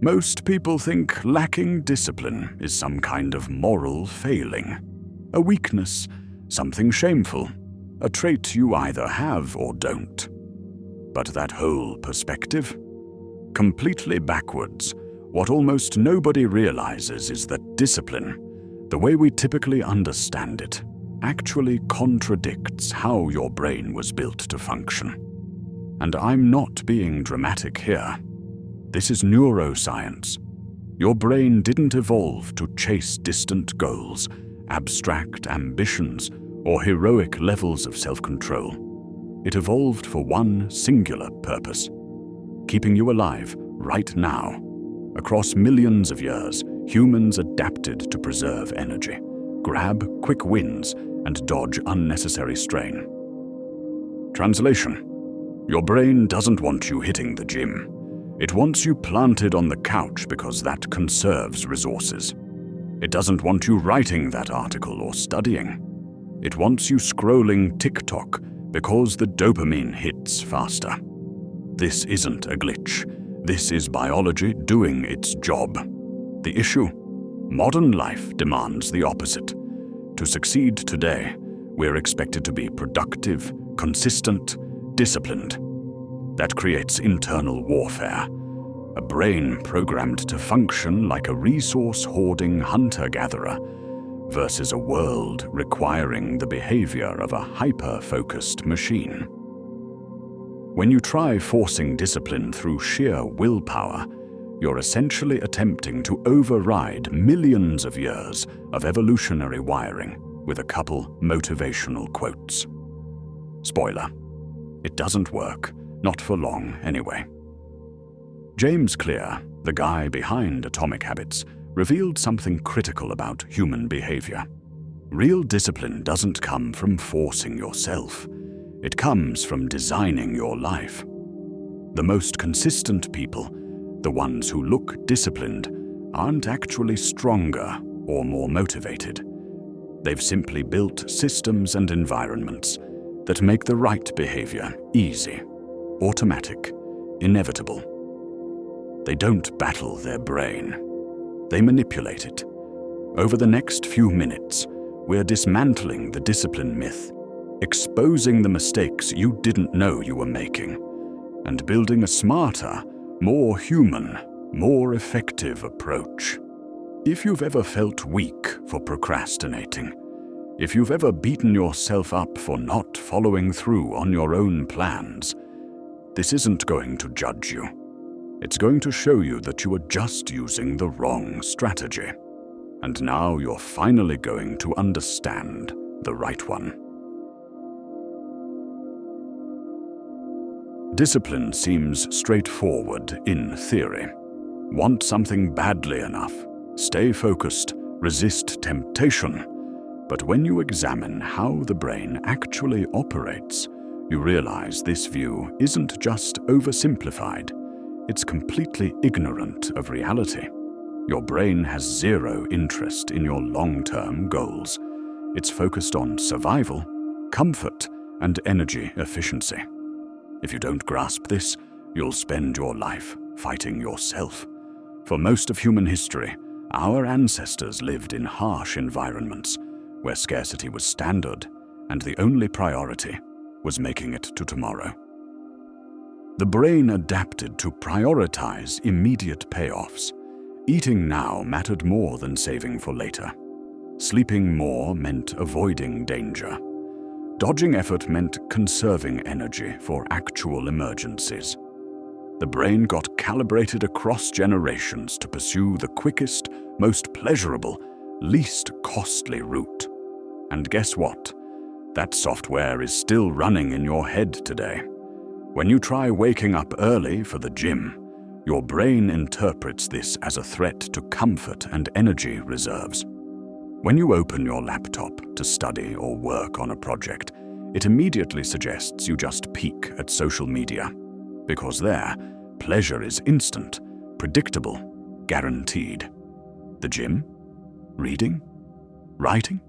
Most people think lacking discipline is some kind of moral failing, a weakness, something shameful, a trait you either have or don't. But that whole perspective? Completely backwards. What almost nobody realizes is that discipline, the way we typically understand it, actually contradicts how your brain was built to function. And I'm not being dramatic here. This is neuroscience. Your brain didn't evolve to chase distant goals, abstract ambitions, or heroic levels of self-control. It evolved for one singular purpose: keeping you alive right now. Across millions of years, humans adapted to preserve energy, grab quick wins, and dodge unnecessary strain. Translation: your brain doesn't want you hitting the gym. It wants you planted on the couch because that conserves resources. It doesn't want you writing that article or studying. It wants you scrolling TikTok because the dopamine hits faster. This isn't a glitch. This is biology doing its job. The issue? Modern life demands the opposite. To succeed today, we're expected to be productive, consistent, disciplined. That creates internal warfare. A brain programmed to function like a resource-hoarding hunter-gatherer versus a world requiring the behavior of a hyper-focused machine. When you try forcing discipline through sheer willpower, you're essentially attempting to override millions of years of evolutionary wiring with a couple motivational quotes. Spoiler: it doesn't work, not for long anyway. James Clear, the guy behind Atomic Habits, revealed something critical about human behavior. Real discipline doesn't come from forcing yourself. It comes from designing your life. The most consistent people, the ones who look disciplined, aren't actually stronger or more motivated. They've simply built systems and environments that make the right behavior easy, automatic, inevitable. They don't battle their brain. They manipulate it. Over the next few minutes, we're dismantling the discipline myth, exposing the mistakes you didn't know you were making, and building a smarter, more human, more effective approach. If you've ever felt weak for procrastinating, if you've ever beaten yourself up for not following through on your own plans, this isn't going to judge you. It's going to show you that you were just using the wrong strategy. And now you're finally going to understand the right one. Discipline seems straightforward in theory. Want something badly enough, stay focused, resist temptation. But when you examine how the brain actually operates, you realize this view isn't just oversimplified. It's completely ignorant of reality. Your brain has zero interest in your long-term goals. It's focused on survival, comfort, and energy efficiency. If you don't grasp this, you'll spend your life fighting yourself. For most of human history, our ancestors lived in harsh environments where scarcity was standard and the only priority was making it to tomorrow. The brain adapted to prioritize immediate payoffs. Eating now mattered more than saving for later. Sleeping more meant avoiding danger. Dodging effort meant conserving energy for actual emergencies. The brain got calibrated across generations to pursue the quickest, most pleasurable, least costly route. And guess what? That software is still running in your head today. When you try waking up early for the gym, your brain interprets this as a threat to comfort and energy reserves. When you open your laptop to study or work on a project, it immediately suggests you just peek at social media. Because there, pleasure is instant, predictable, guaranteed. The gym? Reading? Writing?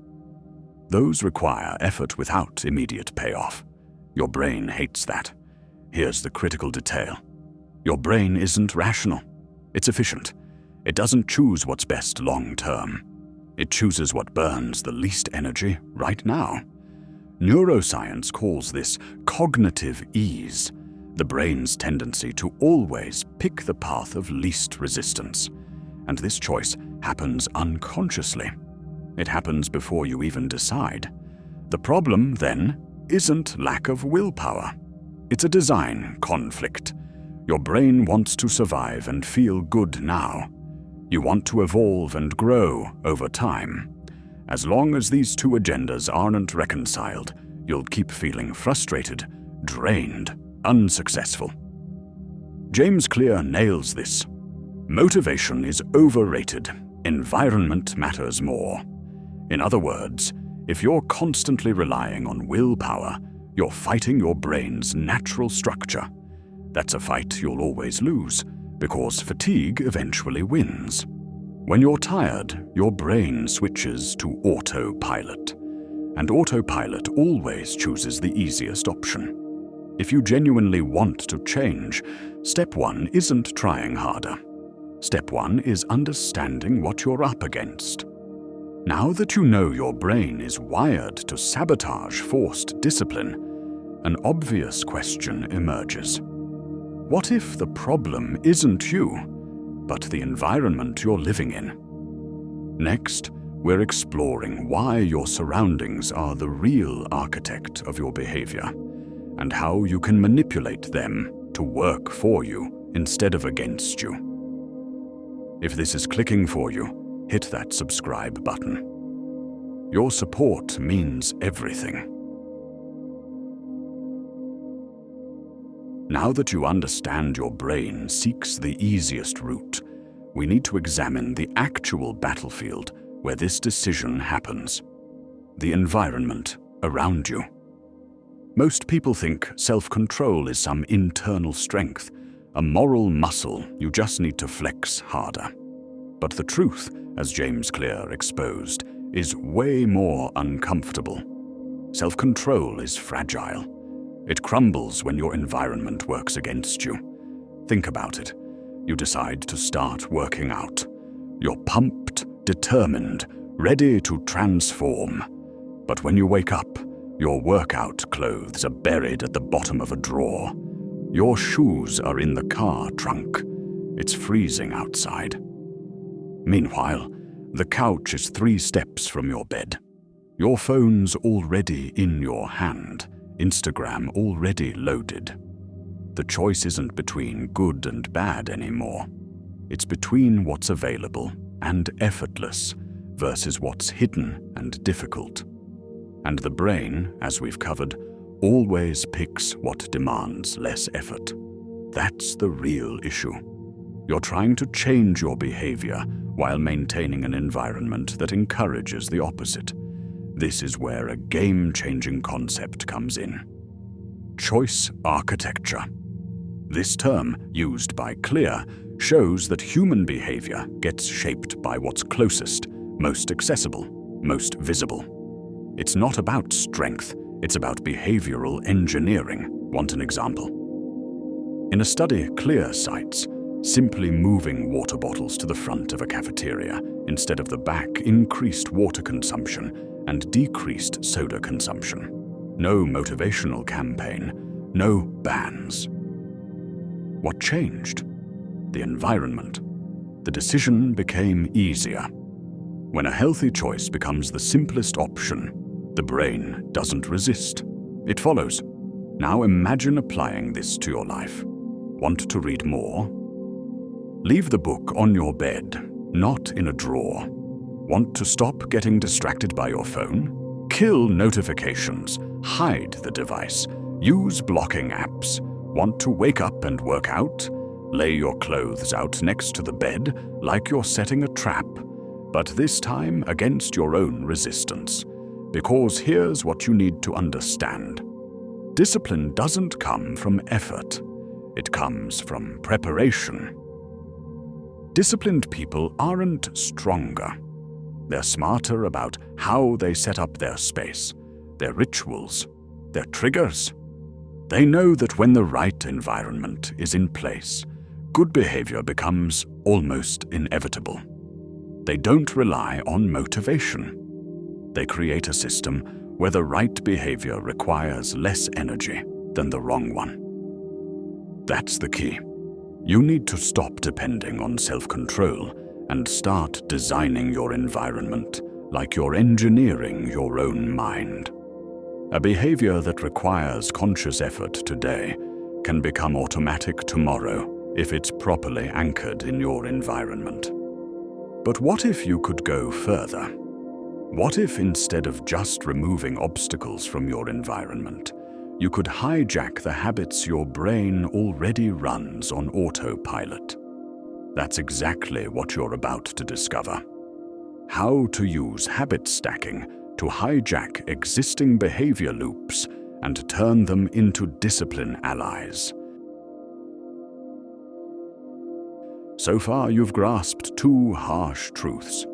Those require effort without immediate payoff. Your brain hates that. Here's the critical detail. Your brain isn't rational. It's efficient. It doesn't choose what's best long-term. It chooses what burns the least energy right now. Neuroscience calls this cognitive ease, the brain's tendency to always pick the path of least resistance. And this choice happens unconsciously. It happens before you even decide. The problem, then, isn't lack of willpower. It's a design conflict. Your brain wants to survive and feel good now. You want to evolve and grow over time. As long as these two agendas aren't reconciled, you'll keep feeling frustrated, drained, unsuccessful. James Clear nails this. Motivation is overrated. Environment matters more. In other words, if you're constantly relying on willpower, you're fighting your brain's natural structure. That's a fight you'll always lose, because fatigue eventually wins. When you're tired, your brain switches to autopilot, and autopilot always chooses the easiest option. If you genuinely want to change, step one isn't trying harder. Step one is understanding what you're up against. Now that you know your brain is wired to sabotage forced discipline, an obvious question emerges. What if the problem isn't you, but the environment you're living in? Next, we're exploring why your surroundings are the real architect of your behavior, and how you can manipulate them to work for you instead of against you. If this is clicking for you, hit that subscribe button. Your support means everything. Now that you understand your brain seeks the easiest route, we need to examine the actual battlefield where this decision happens, the environment around you. Most people think self-control is some internal strength, a moral muscle you just need to flex harder. But the truth, as James Clear exposed, is way more uncomfortable. Self-control is fragile. It crumbles when your environment works against you. Think about it. You decide to start working out. You're pumped, determined, ready to transform. But when you wake up, your workout clothes are buried at the bottom of a drawer. Your shoes are in the car trunk. It's freezing outside. Meanwhile, the couch is 3 steps from your bed. Your phone's already in your hand, Instagram already loaded. The choice isn't between good and bad anymore. It's between what's available and effortless versus what's hidden and difficult. And the brain, as we've covered, always picks what demands less effort. That's the real issue. You're trying to change your behavior while maintaining an environment that encourages the opposite. This is where a game-changing concept comes in. Choice architecture. This term, used by Clear, shows that human behavior gets shaped by what's closest, most accessible, most visible. It's not about strength, it's about behavioral engineering. Want an example? In a study Clear cites, simply moving water bottles to the front of a cafeteria instead of the back increased water consumption and decreased soda consumption. No motivational campaign, no bans. What changed? The environment. The decision became easier. When a healthy choice becomes the simplest option, the brain doesn't resist. It follows. Now imagine applying this to your life. Want to read more? Leave the book on your bed, not in a drawer. Want to stop getting distracted by your phone? Kill notifications, hide the device, use blocking apps. Want to wake up and work out? Lay your clothes out next to the bed like you're setting a trap, but this time against your own resistance. Because here's what you need to understand. Discipline doesn't come from effort. It comes from preparation. Disciplined people aren't stronger. They're smarter about how they set up their space, their rituals, their triggers. They know that when the right environment is in place, good behavior becomes almost inevitable. They don't rely on motivation. They create a system where the right behavior requires less energy than the wrong one. That's the key. You need to stop depending on self-control and start designing your environment like you're engineering your own mind. A behavior that requires conscious effort today can become automatic tomorrow if it's properly anchored in your environment. But what if you could go further? What if instead of just removing obstacles from your environment, you could hijack the habits your brain already runs on autopilot? That's exactly what you're about to discover. How to use habit stacking to hijack existing behavior loops and turn them into discipline allies. So far, you've grasped two harsh truths.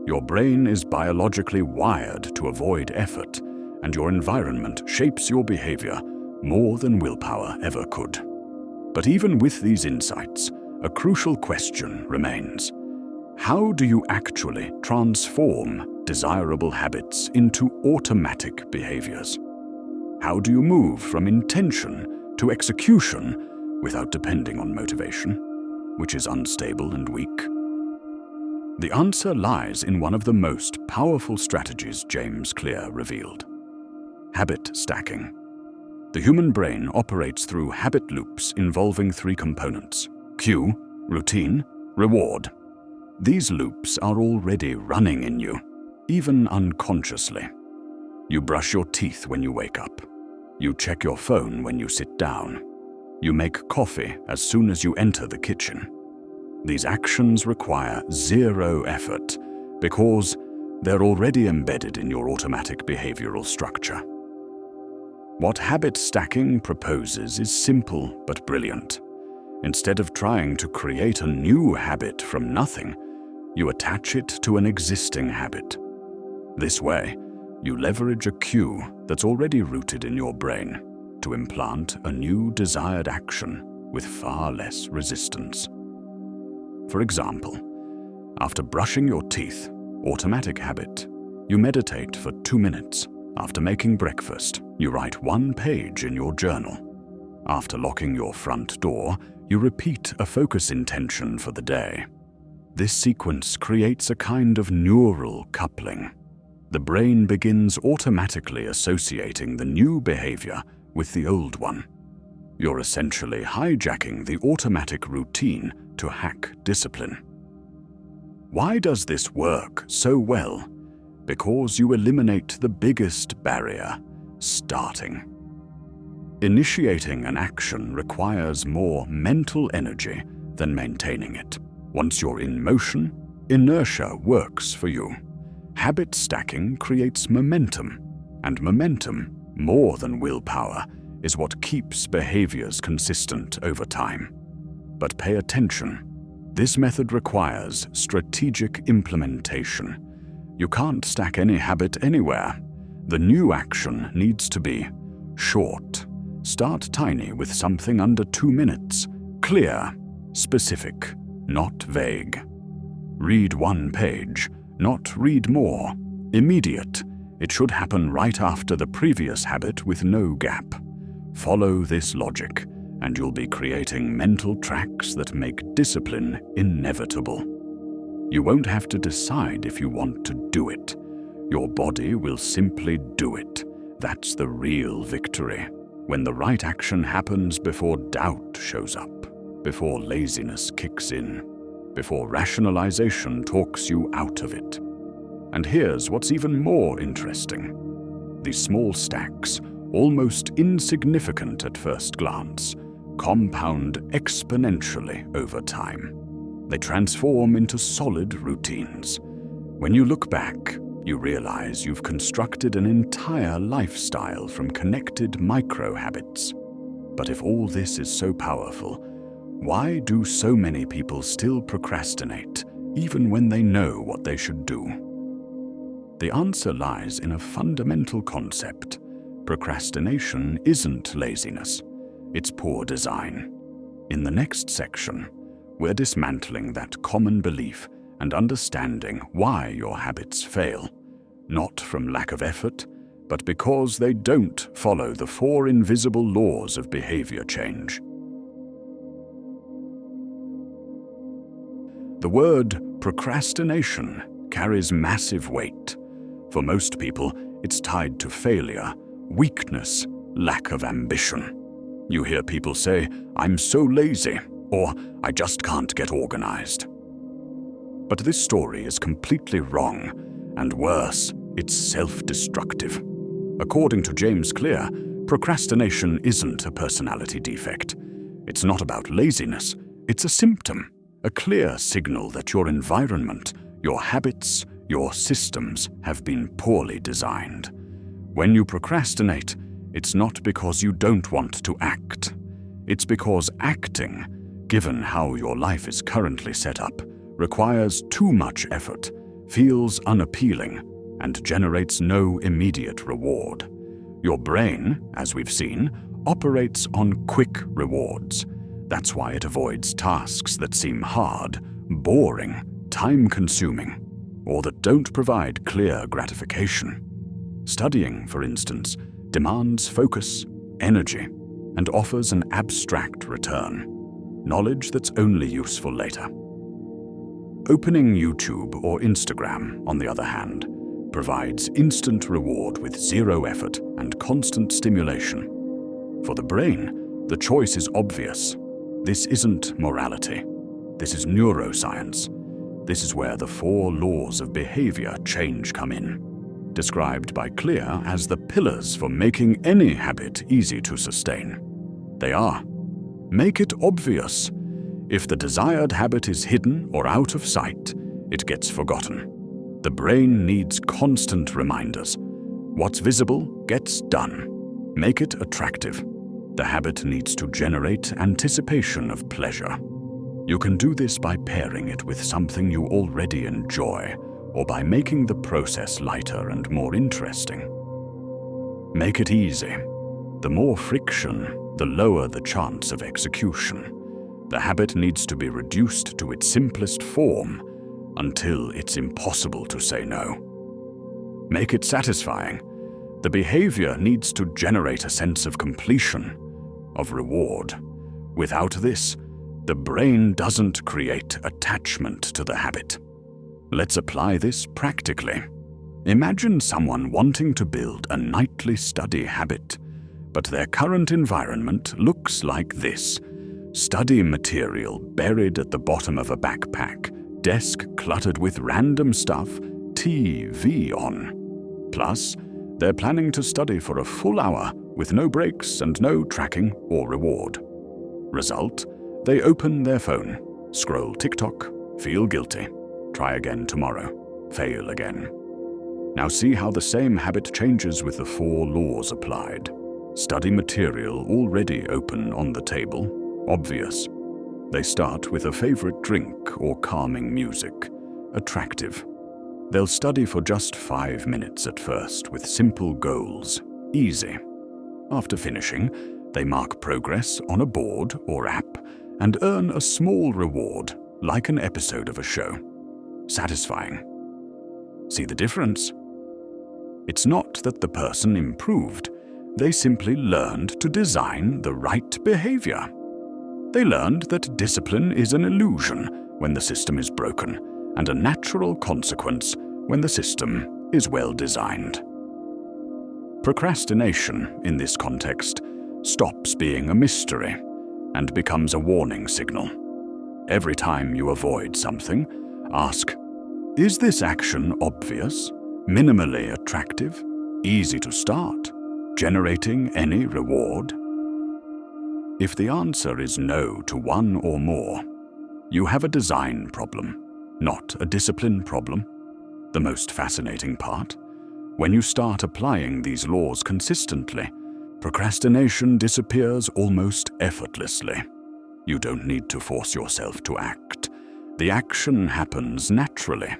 Your brain is biologically wired to avoid effort, and your environment shapes your behavior more than willpower ever could. But even with these insights, a crucial question remains. How do you actually transform desirable habits into automatic behaviors? How do you move from intention to execution without depending on motivation, which is unstable and weak? The answer lies in one of the most powerful strategies James Clear revealed: habit stacking. The human brain operates through habit loops involving three components: cue, routine, reward. These loops are already running in you, even unconsciously. You brush your teeth when you wake up. You check your phone when you sit down. You make coffee as soon as you enter the kitchen. These actions require zero effort because they're already embedded in your automatic behavioral structure. What habit stacking proposes is simple but brilliant. Instead of trying to create a new habit from nothing, you attach it to an existing habit. This way, you leverage a cue that's already rooted in your brain to implant a new desired action with far less resistance. For example, after brushing your teeth, automatic habit, you meditate for 2 minutes. After making breakfast, you write 1 page in your journal. After locking your front door, you repeat a focus intention for the day. This sequence creates a kind of neural coupling. The brain begins automatically associating the new behavior with the old one. You're essentially hijacking the automatic routine to hack discipline. Why does this work so well? Because you eliminate the biggest barrier: starting. Initiating an action requires more mental energy than maintaining it. Once you're in motion, inertia works for you. Habit stacking creates momentum, and momentum, more than willpower, is what keeps behaviors consistent over time. But pay attention. This method requires strategic implementation. You can't stack any habit anywhere. The new action needs to be short. Start tiny with something under 2 minutes. Clear, specific, not vague. Read 1 page, not read more. Immediate. It should happen right after the previous habit with no gap. Follow this logic, and you'll be creating mental tracks that make discipline inevitable. You won't have to decide if you want to do it. Your body will simply do it. That's the real victory. When the right action happens before doubt shows up, before laziness kicks in, before rationalization talks you out of it. And here's what's even more interesting. These small stacks, almost insignificant at first glance, compound exponentially over time. They transform into solid routines. When you look back, you realize you've constructed an entire lifestyle from connected micro-habits. But if all this is so powerful, why do so many people still procrastinate, even when they know what they should do? The answer lies in a fundamental concept. Procrastination isn't laziness, it's poor design. In the next section, we're dismantling that common belief and understanding why your habits fail, not from lack of effort, but because they don't follow the 4 invisible laws of behavior change. The word procrastination carries massive weight. For most people, it's tied to failure, weakness, lack of ambition. You hear people say, "I'm so lazy," or "I just can't get organized." But this story is completely wrong, and worse, it's self-destructive. According to James Clear, procrastination isn't a personality defect. It's not about laziness, it's a symptom, a clear signal that your environment, your habits, your systems have been poorly designed. When you procrastinate, it's not because you don't want to act. It's because acting, given how your life is currently set up, requires too much effort, feels unappealing, and generates no immediate reward. Your brain, as we've seen, operates on quick rewards. That's why it avoids tasks that seem hard, boring, time-consuming, or that don't provide clear gratification. Studying, for instance, demands focus, energy, and offers an abstract return, knowledge that's only useful later. Opening YouTube or Instagram, on the other hand, provides instant reward with zero effort and constant stimulation. For the brain, the choice is obvious. This isn't morality. This is neuroscience. This is where the 4 laws of behavior change come in, described by Clear as the pillars for making any habit easy to sustain. They are: make it obvious. If the desired habit is hidden or out of sight, it gets forgotten. The brain needs constant reminders. What's visible gets done. Make it attractive. The habit needs to generate anticipation of pleasure. You can do this by pairing it with something you already enjoy, or by making the process lighter and more interesting. Make it easy. The more friction, the lower the chance of execution. The habit needs to be reduced to its simplest form until it's impossible to say no. Make it satisfying. The behavior needs to generate a sense of completion, of reward. Without this, the brain doesn't create attachment to the habit. Let's apply this practically. Imagine someone wanting to build a nightly study habit, but their current environment looks like this: study material buried at the bottom of a backpack, desk cluttered with random stuff, TV on. Plus, they're planning to study for a full hour with no breaks and no tracking or reward. Result, they open their phone, scroll TikTok, feel guilty, try again tomorrow, fail again. Now see how the same habit changes with the 4 laws applied. Study material already open on the table, obvious. They start with a favorite drink or calming music, attractive. They'll study for just 5 minutes at first with simple goals, easy. After finishing, they mark progress on a board or app and earn a small reward, like an episode of a show. Satisfying. See the difference? It's not that the person improved. They simply learned to design the right behavior. They learned that discipline is an illusion when the system is broken, and a natural consequence when the system is well designed. Procrastination, in this context, stops being a mystery and becomes a warning signal. Every time you avoid something, ask, is this action obvious, minimally attractive, easy to start, generating any reward? If the answer is no to one or more, you have a design problem, not a discipline problem. The most fascinating part, when you start applying these laws consistently, procrastination disappears almost effortlessly. You don't need to force yourself to act. The action happens naturally.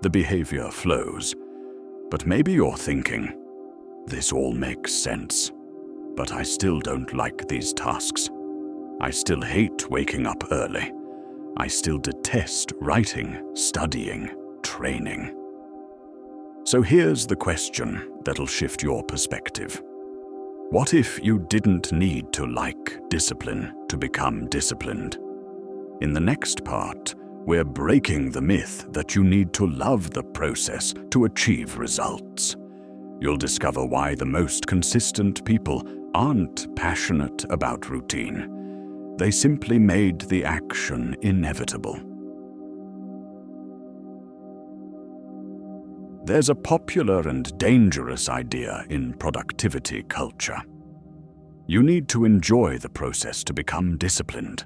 The behavior flows. But maybe you're thinking, this all makes sense, but I still don't like these tasks. I still hate waking up early. I still detest writing, studying, training. So here's the question that'll shift your perspective. What if you didn't need to like discipline to become disciplined? In the next part, we're breaking the myth that you need to love the process to achieve results. You'll discover why the most consistent people aren't passionate about routine. They simply made the action inevitable. There's a popular and dangerous idea in productivity culture. You need to enjoy the process to become disciplined.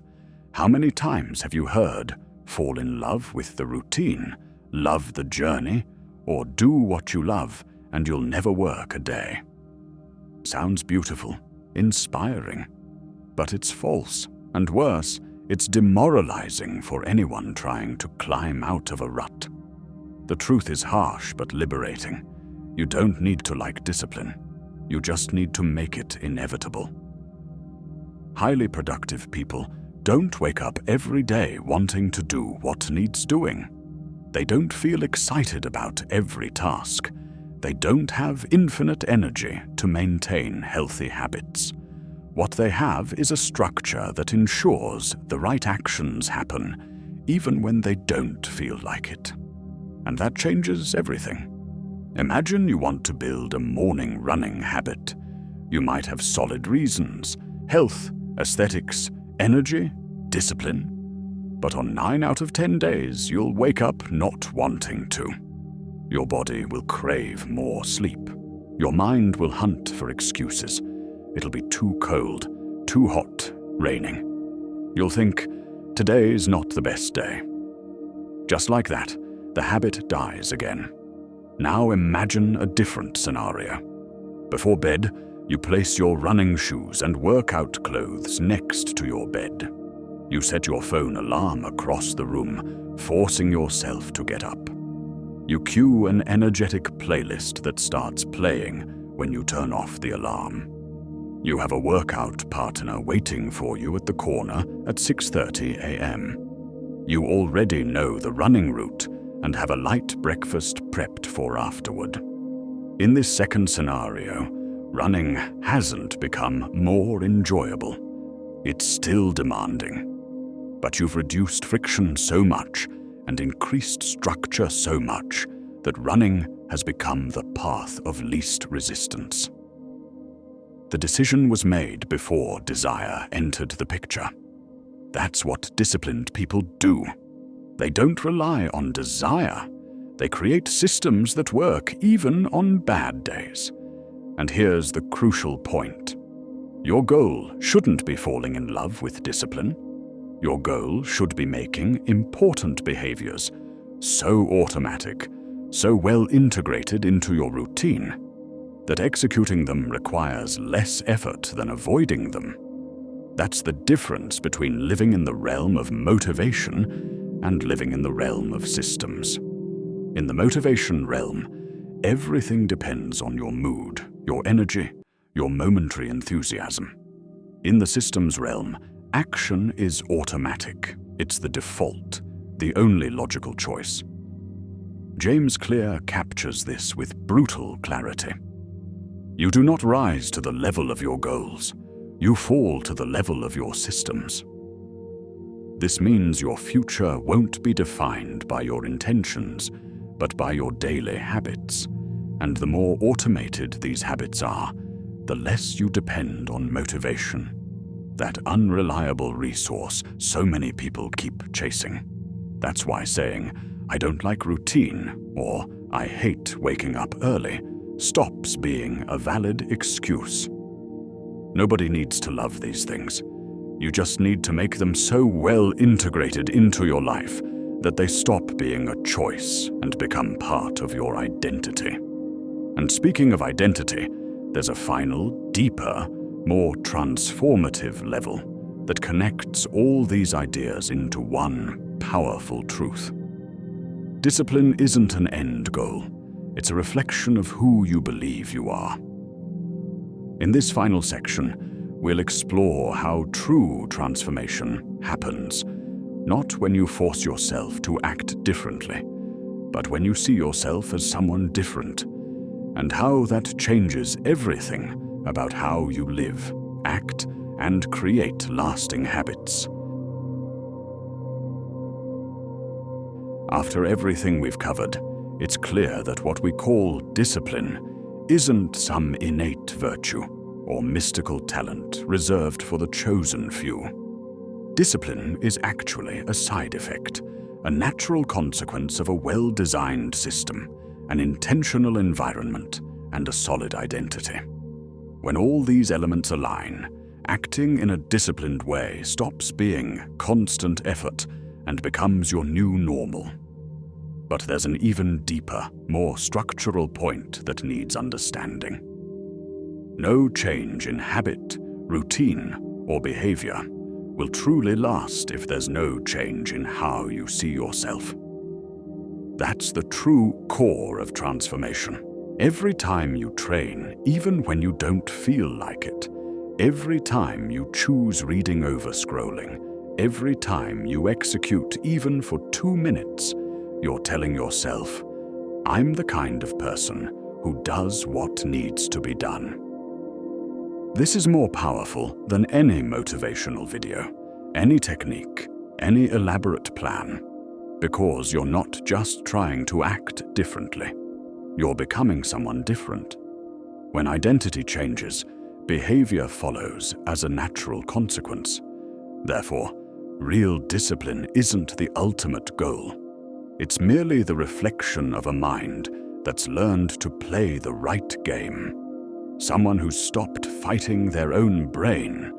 How many times have you heard, fall in love with the routine, love the journey, or do what you love and you'll never work a day? Sounds beautiful, inspiring, but it's false. And worse, it's demoralizing for anyone trying to climb out of a rut. The truth is harsh but liberating. You don't need to like discipline. You just need to make it inevitable. Highly productive people don't wake up every day wanting to do what needs doing. They don't feel excited about every task. They don't have infinite energy to maintain healthy habits. What they have is a structure that ensures the right actions happen, even when they don't feel like it. And that changes everything. Imagine you want to build a morning running habit. You might have solid reasons: health, aesthetics, energy, discipline. But on 9 out of 10 days, you'll wake up not wanting to. Your body will crave more sleep. Your mind will hunt for excuses. It'll be too cold, too hot, raining. You'll think, today's not the best day. Just like that, the habit dies again. Now imagine a different scenario. Before bed, you place your running shoes and workout clothes next to your bed. You set your phone alarm across the room, forcing yourself to get up. You cue an energetic playlist that starts playing when you turn off the alarm. You have a workout partner waiting for you at the corner at 6:30 a.m. You already know the running route and have a light breakfast prepped for afterward. In this second scenario, running hasn't become more enjoyable. It's still demanding. But you've reduced friction so much and increased structure so much that running has become the path of least resistance. The decision was made before desire entered the picture. That's what disciplined people do. They don't rely on desire. They create systems that work even on bad days. And here's the crucial point. Your goal shouldn't be falling in love with discipline. Your goal should be making important behaviors so automatic, so well integrated into your routine, that executing them requires less effort than avoiding them. That's the difference between living in the realm of motivation and living in the realm of systems. In the motivation realm, everything depends on your mood, your energy, your momentary enthusiasm. In the systems realm, action is automatic. It's the default, the only logical choice. James Clear captures this with brutal clarity. You do not rise to the level of your goals. You fall to the level of your systems. This means your future won't be defined by your intentions, but by your daily habits. And the more automated these habits are, the less you depend on motivation, that unreliable resource so many people keep chasing. That's why saying, "I don't like routine," or "I hate waking up early," stops being a valid excuse. Nobody needs to love these things. You just need to make them so well integrated into your life that they stop being a choice and become part of your identity. And speaking of identity, there's a final, deeper, more transformative level that connects all these ideas into one powerful truth. Discipline isn't an end goal. It's a reflection of who you believe you are. In this final section, we'll explore how true transformation happens Not when you force yourself to act differently, but when you see yourself as someone different, and how that changes everything about how you live, act, and create lasting habits. After everything we've covered, it's clear that what we call discipline isn't some innate virtue or mystical talent reserved for the chosen few. Discipline is actually a side effect, a natural consequence of a well-designed system, an intentional environment, and a solid identity. When all these elements align, acting in a disciplined way stops being constant effort and becomes your new normal. But there's an even deeper, more structural point that needs understanding. No change in habit, routine, or behavior will truly last if there's no change in how you see yourself. That's the true core of transformation. Every time you train, even when you don't feel like it, every time you choose reading over scrolling, every time you execute even for 2 minutes, you're telling yourself, I'm the kind of person who does what needs to be done. This is more powerful than any motivational video, any technique, any elaborate plan, because you're not just trying to act differently. You're becoming someone different. When identity changes, behavior follows as a natural consequence. Therefore, real discipline isn't the ultimate goal. It's merely the reflection of a mind that's learned to play the right game. Someone who's stopped fighting their own brain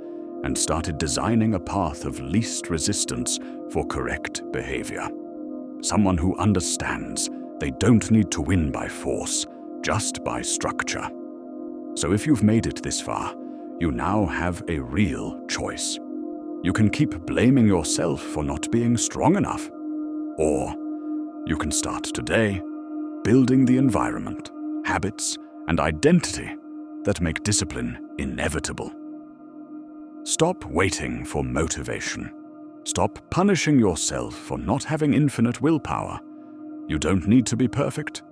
and started designing a path of least resistance for correct behavior. Someone who understands they don't need to win by force, just by structure. So if you've made it this far, you now have a real choice. You can keep blaming yourself for not being strong enough, or you can start today building the environment, habits, and identity that make discipline inevitable. Stop waiting for motivation. Stop punishing yourself for not having infinite willpower. You don't need to be perfect.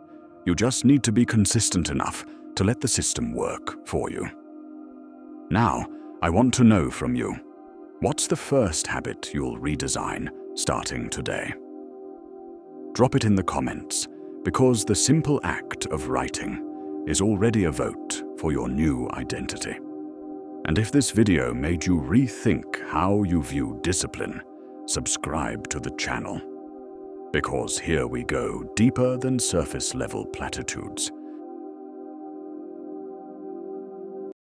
You just need to be consistent enough to let the system work for you. Now, I want to know from you, what's the first habit you'll redesign starting today? Drop it in the comments, because the simple act of writing is already a vote for your new identity. And if this video made you rethink how you view discipline, subscribe to the channel. Because here we go deeper than surface-level platitudes.